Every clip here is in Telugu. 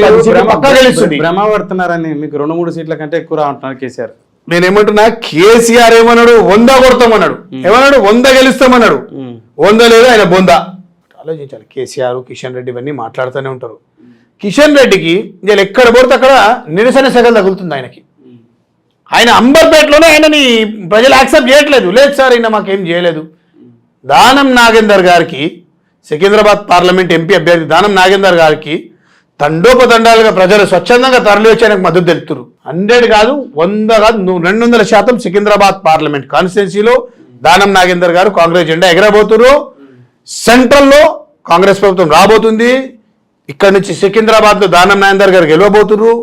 కాంగ్రెస్ పక్కా గెలుస్తుంది. భ్రమపడుతున్నారని మీకు 2-3 సీట్ల కంటే ఎక్కువ రావంటున్నారు కేసీఆర్. నేనేమంటున్నా, కేసీఆర్ ఏమన్నాడు, 100 కొడతామన్నాడు, ఏమన్నాడు 100 గెలుస్తామన్నాడు, 100 లేదు ఆయన బొంద. ఆలోచించాలి. కేసీఆర్, కిషన్ రెడ్డి ఇవన్నీ మాట్లాడుతూనే ఉంటారు. కిషన్ రెడ్డికి ఇలా ఎక్కడ పడితే అక్కడ నిరసన సెగలు తగులుతుంది ఆయనకి. ఆయన అంబర్పేటలోనే ఆయనని ప్రజలు యాక్సెప్ట్ చేయట్లేదు. లేదు సార్ ఈయన మాకేం చేయలేదు. దానం నాగేందర్ గారికి, సికింద్రాబాద్ పార్లమెంట్ ఎంపీ అభ్యర్థి దానం నాగేందర్ గారికి తండోపతండాలుగా ప్రజలు స్వచ్ఛందంగా తరలి వచ్చి ఆయనకు మద్దతు తెలుపుతారు. 100 కాదు, 100 కాదు, 200% సికింద్రాబాద్ పార్లమెంట్ కాన్స్టిట్యున్సీలో దానం నాగేందర్ గారు కాంగ్రెస్ జెండా ఎగరబోతున్నారు. సెంట్రల్లో కాంగ్రెస్ ప్రభుత్వం రాబోతుంది. ఇక్కడ నుంచి సికింద్రాబాద్లో దానం నాగేందర్ గారు గెలవబోతున్నారు.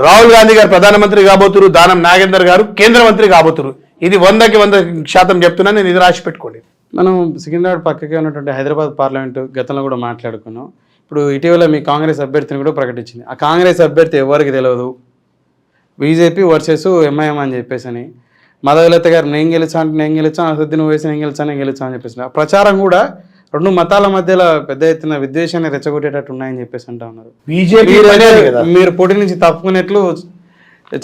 రాహుల్ గాంధీ గారు ప్రధానమంత్రి కాబోతున్నారు. దానం నాగేందర్ గారు కేంద్ర మంత్రి కాబోతున్నారు. ఇది 100% చెప్తున్నా. నేను ఇది రాసి పెట్టుకోండి. మనం సికింద్రాబాద్ పక్కకే ఉన్నటువంటి హైదరాబాద్ పార్లమెంటు గతంలో కూడా మాట్లాడుకున్నాం. ఇప్పుడు ఇటీవల మీ కాంగ్రెస్ అభ్యర్థిని కూడా ప్రకటించింది. ఆ కాంగ్రెస్ అభ్యర్థి ఎవరికి తెలియదు, బీజేపీ వర్సెస్ ఎంఐఎం అని చెప్పేసి అని. మాధవలత గారు నేను గెలిచాను, అసదుద్దీన్ ఓవైసీ నేను గెలిచాను అని చెప్పేసి. ఆ ప్రచారం కూడా 2 మతాల మధ్యలో పెద్ద ఎత్తున విద్వేషాన్ని రెచ్చగొట్టేటట్టు ఉన్నాయని చెప్పేసి అంటా ఉన్నారు. బీజేపీ మీరు పోటీ నుంచి తప్పుకునేట్లు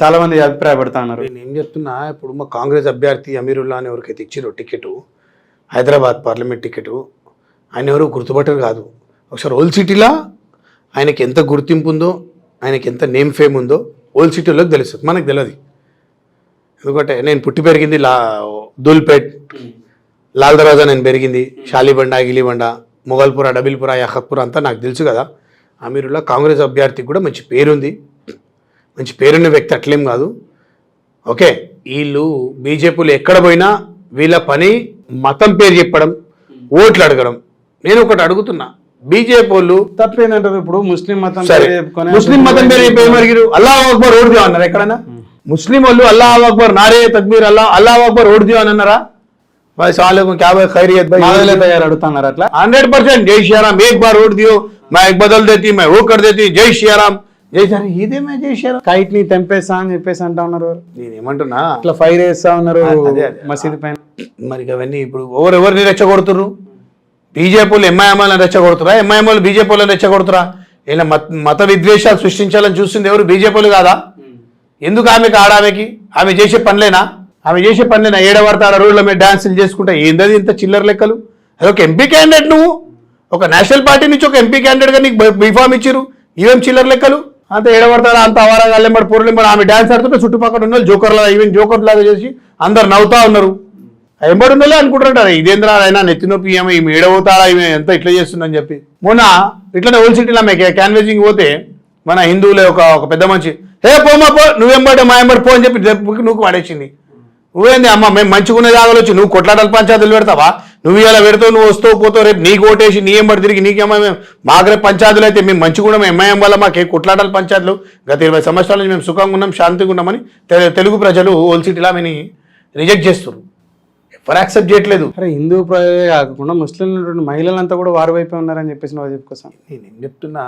చాలా మంది అభిప్రాయపడతా ఉన్నారు. నేను ఏం చెప్తున్నా, ఇప్పుడు మా కాంగ్రెస్ అభ్యర్థి అమీరుల్లా అని ఎవరికైతే ఇచ్చిరో టికెట్, హైదరాబాద్ పార్లమెంట్ టికెట్, ఆయన ఎవరు గుర్తుపట్టరు కాదు. ఒకసారి ఓల్డ్ సిటీలో ఆయనకి ఎంత గుర్తింపు ఉందో, ఆయనకి ఎంత నేమ్ ఫేమ్ ఉందో ఓల్డ్ సిటీలోకి తెలుస్తుంది, మనకు తెలియదు. ఎందుకంటే నేను పుట్టి పెరిగింది దూల్పేట్, లాల్ దర్వాజా నేను పెరిగింది, షాలిబండ, గిలిబండ, మొగల్పుర, డబిల్పుర, యహత్పుర అంతా నాకు తెలుసు కదా. అమీరుల్లా కాంగ్రెస్ అభ్యర్థికి కూడా మంచి పేరుంది, మంచి పేరున్న వ్యక్తి, అట్లేం కాదు. ఓకే, వీళ్ళు బీజేపీలు ఎక్కడ పోయినా వీళ్ళ పని మతం పేరు చెప్పడం, ఓట్లు అడగడం. నేను ఒకటి అడుగుతున్నా, బీజేపీ వాళ్ళు తప్పేందంటారు. ఇప్పుడు ముస్లిం మతం ముస్లిం మతం పేరు చెప్పి అల్లాహ్ అక్బర్ ఓటు దియో అన్నారు ఎక్కడన్నా? ముస్లిం వాళ్ళు అల్లాహ్ అక్బర్ నారే తక్బీర్ అల్లాహ్ అక్బర్ ఓటు దియో అని అన్నారా? అడుగుతున్నారు అట్లా 100%. జై శ్రీరామ్, ఏక్ బార్ ఓటు దియో, मैं एक बदल देती, मैं वो कर देती, జై శ్రీరామ్, జై శ్రీరామ్. ఇదేమే జై శ్రీరామ్? కైట్ ని తెంపేస్తా అని చెప్పేసి అంటా ఉన్నారు. నేనేమంటున్నా, ఇట్లా ఫైర్ వేస్తా ఉన్నారు మసీదు పైన. మరి అవన్నీ ఇప్పుడు ఎవరిని రెచ్చగొడుతున్నారు? బీజేపీలు ఎంఐఎంలను రెచ్చగొడుతురా, ఎంఐఎంలు బీజేపీలను రెచ్చగొడుతురా? ఇలా మత విద్వేషాలు సృష్టించాలని చూస్తుంది ఎవరు? బీజేపీలు కాదా? ఎందుకు ఆమెకి ఆమె చేసే పనులేనా? ఏడవాడతాడ రోడ్ల మీద డాన్సులు చేసుకుంటా ఏందది ఇంత చిల్లర లెక్కలు? అది ఒక ఎంపీ క్యాండిడేట్, నువ్వు ఒక నేషనల్ పార్టీ నుంచి ఒక ఎంపీ క్యాండిడేట్గా నీకు బీఫామ్ ఇచ్చిరు, ఇవేం చిల్లర లెక్కలు? అంత ఏడబడతాడా, అంత అవారాగా అల్లెంబడి పూర్లింబడి ఆమె డాన్స్ ఆడుతుంటే చుట్టుపక్కల ఉన్న జోకర్ లాగా చేసి అందరు నవ్వుతా ఉన్నారు. ఎంబడి ఉన్నలే అనుకుంటుంటారు, ఇదేంద్ర అయినా నెత్తి నొప్పి ఈమె ఏడవుతాడా, ఈమె ఎంత ఇట్లా చేస్తుందని చెప్పి. మొన్న ఇట్లనే ఓల్డ్ సిటీలో ఆమె క్యాన్వేజింగ్ పోతే మన హిందువులే ఒక పెద్ద మనిషి, హే పోమా పో, నువ్వెంబడి మా ఎంబడి పో అని చెప్పి నువ్వు పడేసింది. నువ్వేంది అమ్మ, మేము మంచిగునే జాగాలు వచ్చి నువ్వు కొట్లాటలు పంచాయతీలు పెడతావా? నువ్వు ఇలా పెడతావు, నువ్వు వస్తావు పోతావు, రేపు నీకు ఓటేసి నీ ఎంబడి తిరిగి నీకేమో మాకు రేపు పంచాయతీలు అయితే మేము మంచిగా ఎంఐఎం వల్ల మాకు కొట్లాటలు పంచాయతీలు గత 20 సంవత్సరాల నుంచి మేము సుఖంగా ఉన్నాం, శాంతిగా ఉన్నామని తెలుగు ప్రజలు ఓల్డ్ సిటీలో ఆమెని రిజెక్ట్ చేస్తారు, ఎవరు యాక్సెప్ట్ చేయట్లేదు. అరే హిందూ ప్రజలే కాకుండా ముస్లింలు మహిళలంతా కూడా వారి వైపే ఉన్నారని చెప్పేసి నువ్వు చెప్పుకోసం. నేను చెప్తున్నా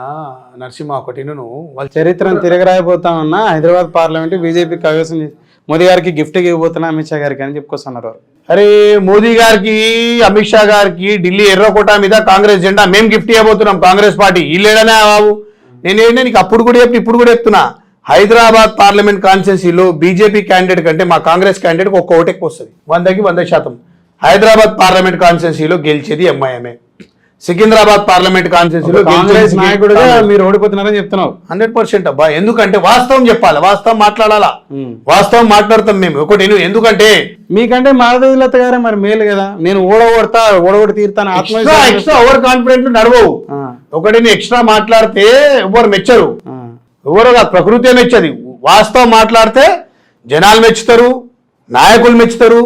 నరసింహ, ఒకటి వాళ్ళ చరిత్రను తిరగరాయిపోతా ఉన్నా హైదరాబాద్ పార్లమెంట్ బీజేపీ కైవసం మోదీ గారికి గిఫ్ట్ ఇవ్వబోతున్నా అమిత్ షా గారికి అని చెప్పుకొస్తున్నారు. అరే మోదీ గారికి, అమిత్ షా గారికి ఢిల్లీ ఎర్రకోట మీద కాంగ్రెస్ జెండా మేము గిఫ్ట్ ఇవ్వబోతున్నాం, కాంగ్రెస్ పార్టీ. వీళ్ళేడనే బాబు, నేనేంటే నీకు అప్పుడు కూడా చెప్పి ఇప్పుడు కూడా చెప్తున్నా, హైదరాబాద్ పార్లమెంట్ కాన్స్టిట్యున్సీలో బీజేపీ క్యాండిడేట్ కంటే మా కాంగ్రెస్ క్యాండిడేట్ ఒక్క ఓటు ఎక్కువ వస్తుంది, 100కి 100%. హైదరాబాద్ పార్లమెంట్ కాన్స్టిట్యున్సీలో గెలిచేది ఎంఐఎంఏ. సికింద్రాబాద్ పార్లమెంట్ కాన్స్టిట్యున్సీలో కాంగ్రెస్ నాయకుడుగా మీరు ఓడిపోతున్నారని చెప్తున్నావు. 100% అబ్బా. ఎందుకంటే వాస్తవం చెప్పాలి, వాస్తవం మాట్లాడాలా, వాస్తవం మాట్లాడతాం మేము. ఒకటి ఎందుకంటే మీకంటే మాధవీలత గారే మరి మేలు కదా, నేను ఓడగొట్టి తీరుతాను ఎక్స్ట్రా ఓవర్ కాన్ఫిడెంట్ నడవవు. ఒకటి ఎక్స్ట్రా మాట్లాడితే ఎవరు మెచ్చరు, ఎవరు ప్రకృతి మెచ్చది. వాస్తవం మాట్లాడితే జనాలు మెచ్చుతారు, నాయకులు మెచ్చుతారు,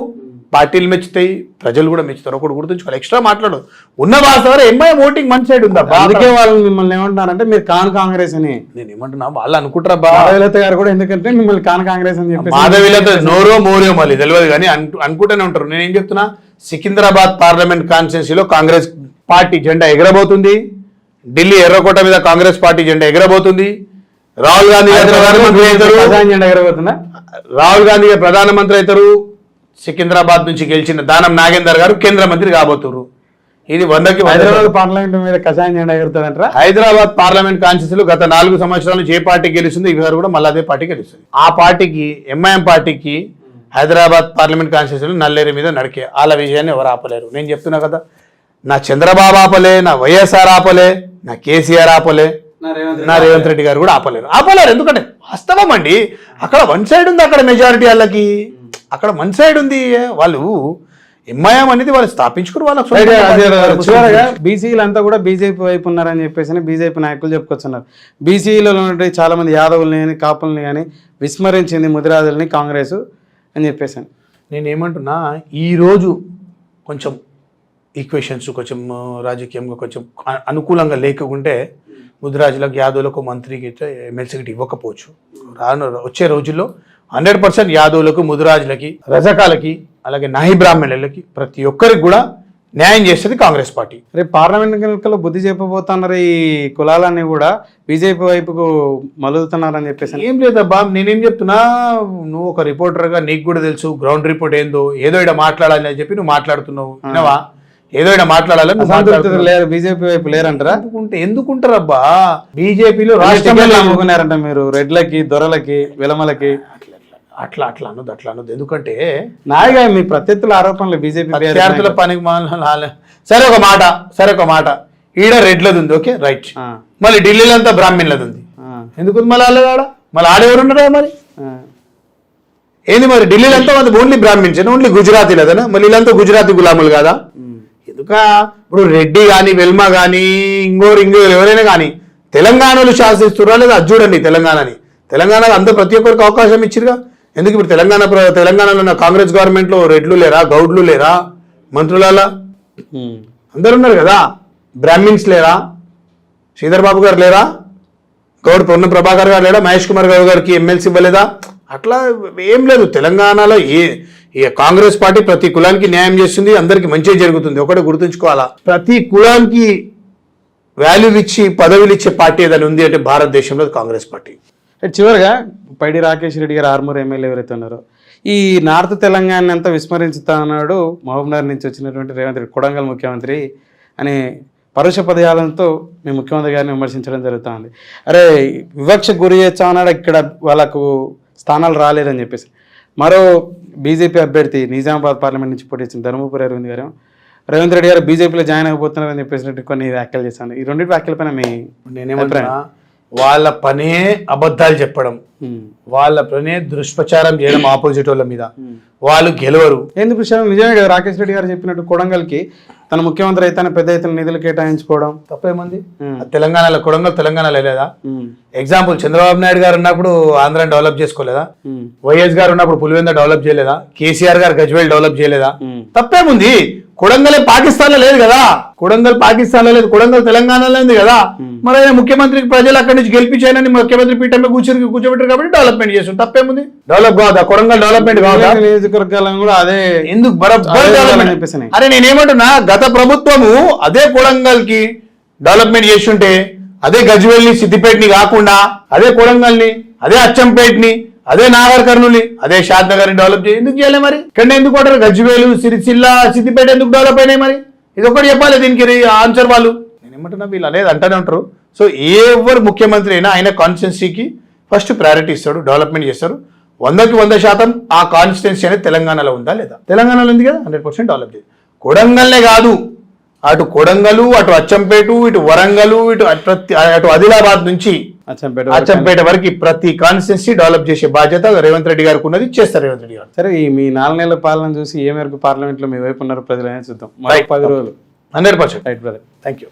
పార్టీలు మెచ్చుతాయి, ప్రజలు కూడా మెచ్చుతారు. ఒకటి గుర్తుంచుకోవాలి, ఎక్స్ట్రా మాట్లాడు. ఉన్న వాస్తవం ఎంఐఎం ఓటింగ్ మంచి సైడ్ ఉందా? అందుకే వాళ్ళు మిమ్మల్ని ఏమంటున్నారంటే మీరు కాంగ్రెస్ అని. నేను ఏమంటున్నా, వాళ్ళు అనుకుంటారా మాధవీలత గారు కూడా, ఎందుకంటే మిమ్మల్ని కాంగ్రెస్ అని చెప్పి. మాధవీలత నోరో మోరో మళ్ళీ తెలియదు కానీ అనుకుంటూనే ఉంటారు. నేనేం చెప్తున్నా, సికింద్రాబాద్ పార్లమెంట్ కాన్స్టిట్యున్సీలో కాంగ్రెస్ పార్టీ జెండా ఎగరబోతుంది. ఢిల్లీ ఎర్రకోట మీద కాంగ్రెస్ పార్టీ జెండా ఎగరబోతుంది. రాహుల్ గాంధీ గారు ప్రధానమంత్రి అవుతారు. జెండా ఎగరబోతుందా? రాహుల్ గాంధీ గారు ప్రధానమంత్రి అవుతారు. సికింద్రాబాద్ నుంచి గెలిచిన దానం నాగేందర్ గారు కేంద్ర మంత్రి కాబోతున్నారు. ఇది 100కి 100 హైదరాబాద్ పార్లమెంట్ మీద కషాయం జెండా ఎగురుతారంటారా? హైదరాబాద్ పార్లమెంట్ కాన్స్టిట్యూన్సీలో గత 4 సంవత్సరాల నుంచి ఏ పార్టీ గెలుస్తుంది ఈసారి కూడా మళ్ళీ అదే పార్టీ గెలుస్తుంది. ఆ పార్టీకి ఎంఐఎం పార్టీకి హైదరాబాద్ పార్లమెంట్ కాన్స్టిట్యూన్సీలో నల్లేరు మీద నడికే వాళ్ళ విజయాన్ని ఎవరు ఆపలేరు. నేను చెప్తున్నా కదా, నా చంద్రబాబు ఆపలే, నా వైఎస్ఆర్ ఆపలే, నా కేసీఆర్ ఆపలే, నా రేవంత్ రెడ్డి గారు కూడా ఆపలేరు. ఎందుకంటే వాస్తవం అండి, అక్కడ వన్ సైడ్ ఉంది, అక్కడ మెజారిటీ వాళ్ళకి అక్కడ వన్ సైడ్ ఉంది. వాళ్ళు ఎంఐఎం అనేది వాళ్ళు స్థాపించుకుని వాళ్ళకి చివరగా బీసీలు అంతా కూడా బీజేపీ వైపు ఉన్నారని చెప్పేసి బీజేపీ నాయకులు చెప్పుకొస్తున్నారు. బీసీలలో ఉన్నటువంటి చాలా మంది యాదవుల్ని కానీ కాపుల్ని కానీ విస్మరించింది ముదిరాజుల్ని కాంగ్రెస్ అని చెప్పేసాను. నేనేమంటున్నా, ఈరోజు కొంచెం ఈక్వేషన్స్ కొంచెం రాజకీయంగా కొంచెం అనుకూలంగా లేకుంటే ముదిరాజులకు యాదవులకు మంత్రికి ఎమ్మెల్సీకి ఇవ్వకపోవచ్చు. వచ్చే రోజుల్లో 100% యాదవులకు ముదిరాజులకి రజకాలకి అలాగే నాహి బ్రాహ్మణులకి ప్రతి ఒక్కరికి కూడా న్యాయం చేస్తుంది కాంగ్రెస్ పార్టీ. రేపు పార్లమెంట్ ఎన్నికల్లో బుద్ధి చెప్పబోతున్నారు. ఈ కులాలన్నీ కూడా బీజేపీ వైపుకు మలుగుతున్నారని చెప్పేసి. ఏం లేదబ్బా, నేనేం చెప్తున్నా, నువ్వు ఒక రిపోర్టర్గా నీకు కూడా తెలుసు గ్రౌండ్ రిపోర్ట్ ఏందో. ఏదో ఇక్కడ మాట్లాడాలి అని చెప్పి నువ్వు మాట్లాడుతున్నావు, వినవా? ఏదో ఇక్కడ మాట్లాడాలి లేరు, బీజేపీ వైపు లేరంటారా? ఎందుకుంటారబ్బా? బీజేపీలో రాష్ట్రంలో అమ్ముకున్నారంట మీరు రెడ్లకి, దొరలకి, విలమలకి. అట్లా అనొద్దు. ఎందుకంటే నాయగా మీ ప్రత్యర్థుల ఆరోపణలు బీజేపీ విద్యార్థుల పనికి సరే ఒక మాట ఈడ రెడ్లది ఉంది, ఓకే రైట్. మళ్ళీ ఢిల్లీలో అంతా బ్రాహ్మణులది ఉంది. ఎందుకు మళ్ళీ మళ్ళీ ఆడెవరున్నారా మరి? ఏంది మరి ఢిల్లీలో అంతా మంది ఓన్లీ బ్రాహ్మిన్స్, ఓన్లీ గుజరాతీ లేదనా? మళ్ళీ వీళ్ళంతా గుజరాతీ గులాములు కాదా? ఎందుక ఇప్పుడు రెడ్డి కానీ వెల్మ కానీ ఇంకోరు ఎవరైనా కానీ తెలంగాణలో శాసిస్తురా లేదా? అది చూడండి, తెలంగాణలో అందరూ ప్రతి ఒక్కరికి అవకాశం ఇచ్చిరుగా. ఎందుకు ఇప్పుడు తెలంగాణలో ఉన్న కాంగ్రెస్ గవర్నమెంట్లో రెడ్లు లేరా, గౌడ్లు లేరా, మంత్రులలో అందరు ఉన్నారు కదా? బ్రాహ్మిన్స్ లేరా? శ్రీధర్ బాబు గారు లేరా? గౌడ్ పొన్న ప్రభాకర్ గారు లేరా? మహేష్ కుమార్ గౌడ్ గారికి ఎమ్మెల్సీ ఇవ్వలేదా? అట్లా ఏం లేదు. తెలంగాణలో ఏ కాంగ్రెస్ పార్టీ ప్రతి కులానికి న్యాయం చేస్తుంది, అందరికి మంచిగా జరుగుతుంది. ఒకటి గుర్తుంచుకోవాలా, ప్రతి కులానికి వాల్యూ ఇచ్చి పదవులు ఇచ్చే పార్టీ ఏదైనా ఉంది అంటే భారతదేశంలో కాంగ్రెస్ పార్టీ. చివరిగా పైడి రాకేష్ రెడ్డి గారు ఆర్మూర్ ఎమ్మెల్యే ఎవరైతే ఉన్నారో ఈ నార్త్ తెలంగాణ అంతా విస్మరించుతా ఉన్నాడు మహబూబ్నగర్ నుంచి వచ్చినటువంటి రేవంత్ రెడ్డి, కొడంగల్ ముఖ్యమంత్రి అనే పరుష పదయాలతో మీ ముఖ్యమంత్రి గారిని విమర్శించడం జరుగుతుంది. అరే వివక్ష గురి చేస్తా ఉన్నాడు, ఇక్కడ వాళ్ళకు స్థానాలు రాలేదని చెప్పేసి. మరో బీజేపీ అభ్యర్థి నిజామాబాద్ పార్లమెంట్ నుంచి పోటీ ఇచ్చిన ధర్మపురి అరవింద్ గారు రేవంత్ రెడ్డి గారు బీజేపీలో జాయిన్ అయిపోతున్నారని చెప్పేసినట్టు కొన్ని వ్యాఖ్యలు చేశాను. ఈ రెండింటి వ్యాఖ్యల పైన మీ నేనేమంటున్నా, వాళ్ళ పనే అబద్ధాలు చెప్పడం, వాళ్ళ పనే దుష్ప్రచారం చేయడం ఆపోజిట్ వాళ్ళ మీద. వాళ్ళు గెలవరు. ఎందుకు నిజమే కదా రాకేష్ రెడ్డి గారు చెప్పినట్టు కొడంగల్కి తన ముఖ్యమంత్రి అయితే పెద్ద ఎత్తున నిధులు కేటాయించుకోవడం తప్పేముంది? తెలంగాణలో కొడంగల్ తెలంగాణలో లేదా? ఎగ్జాంపుల్ చంద్రబాబు నాయుడు గారు ఉన్నప్పుడు ఆంధ్రాని డెవలప్ చేసుకోలేదా? వైఎస్ గారు ఉన్నప్పుడు పులివెంద డెవలప్ చేయలేదా? కేసీఆర్ గారు గజ్వేల్ డెవలప్ చేయలేదా? తప్పేముంది? కొడంగల్ పాకిస్తాన్ లో లేదు కదా, కొడంగల్ పాకిస్తాన్ లో లేదు, కొడంగల్ తెలంగాణలో ఉంది కదా. మరి ఆయన ముఖ్యమంత్రికి ప్రజలు అక్కడి నుంచి గెలిపించాయని ముఖ్యమంత్రి పీఠంలో కూర్చోబెట్టారు కాబట్టి డెవలప్మెంట్ చేస్తుంది. తప్పేముంది? డెవలప్ కావద్దా? కొడంగల్ డెవలప్మెంట్ కావద్దా? నియోజకవర్గాలను కూడా అదే ఎందుకు బరాబర్? అరే నేనేమంటున్నా, గత ప్రభుత్వము అదే కొడంగల్ కి డెవలప్మెంట్ చేస్తుంటే, అదే గజ్వేల్ ని సిద్దిపేటని కాకుండా అదే కొడంగల్ ని, అదే అచ్చంపేటని, అదే నాగర్ కర్నూలు, అదే షాద్ నగర్ ని డెవలప్ ఎందుకు చేయలే? మరి ఇక్కడ ఎందుకు అంటారు? గజ్వేలు, సిరిసిల్ల, సిద్దిపేట ఎందుకు డెవలప్ అయినాయి? మరి ఇది ఒకటి చెప్పాలి దీనికి ఆన్సర్ వాళ్ళు. నేనేమంటున్నా, వీళ్ళు అనేది అంటూనే ఉంటారు. సో ఎవరు ముఖ్యమంత్రి అయినా ఆయన కాన్స్టిట్యున్సీకి ఫస్ట్ ప్రయారిటీ ఇస్తాడు, డెవలప్మెంట్ చేస్తారు. 100కి 100% ఆ కాన్స్టిట్యున్సీ అనేది తెలంగాణలో ఉందా లేదా? తెలంగాణలో ఉంది కదా, 100% డెవలప్ చేయాలి. కొడంగల్నే కాదు, అటు కొడంగలు, అటు అచ్చంపేట, ఇటు వరంగల్, అటు ఆదిలాబాద్ నుంచి అచ్చంపేట వరకు ప్రతి కాన్స్టిట్యున్సీ డెవలప్ చేసే బాధ్యత రేవంత్ రెడ్డి గారికి ఉన్నది. చేస్తారు రేవంత్ రెడ్డి గారు. సరే, ఈ మీ 4 నెలల పాలన చూసి ఏ మేరకు పార్లమెంట్ లో మీ వైపు ఉన్నారు ప్రజలు అనేది చూద్దాం. 10 రోజులు 100%. Right brother, thank you.